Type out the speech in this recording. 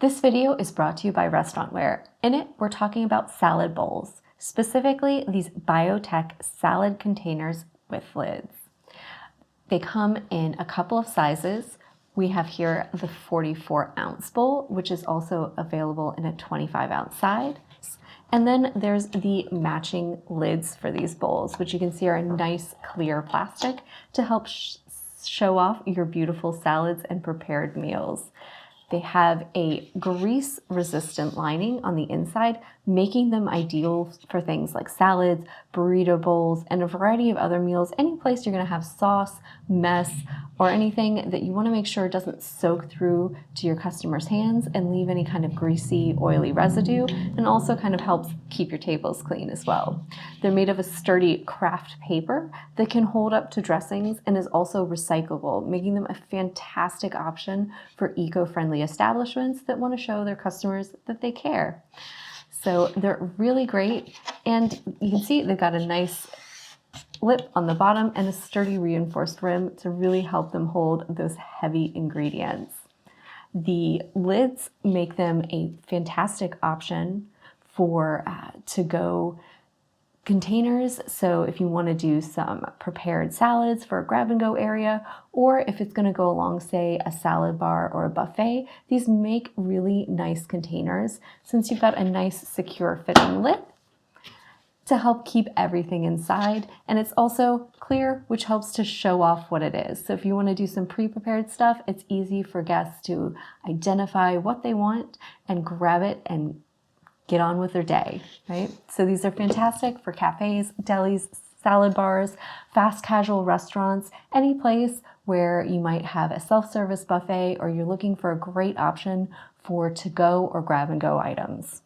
This video is brought to you by Restaurantware. In it, we're talking about salad bowls, specifically these biotech salad containers with lids. They come in a couple of sizes. We have here the 44-ounce bowl, which is also available in a 25-ounce size. And then there's the matching lids for these bowls, which you can see are a nice clear plastic to help show off your beautiful salads and prepared meals. They have a grease-resistant lining on the inside, making them ideal for things like salads, burrito bowls, and a variety of other meals. Any place you're going to have sauce, mess, or anything that you want to make sure doesn't soak through to your customers' hands and leave any kind of greasy, oily residue, and also kind of helps keep your tables clean as well. They're made of a sturdy craft paper that can hold up to dressings and is also recyclable, making them a fantastic option for eco-friendly establishments that want to show their customers that they care. So they're really great, and you can see they've got a nice lip on the bottom and a sturdy reinforced rim to really help them hold those heavy ingredients. The lids make them a fantastic option for to-go containers. So if you want to do some prepared salads for a grab-and-go area, or if it's going to go along, say, a salad bar or a buffet, these make really nice containers since you've got a nice secure fitting lid to help keep everything inside. And it's also clear, which helps to show off what it is. So if you want to do some pre-prepared stuff, it's easy for guests to identify what they want and grab it and get on with their day, right? So these are fantastic for cafes, delis, salad bars, fast casual restaurants, any place where you might have a self-service buffet or you're looking for a great option for to-go or grab-and-go items.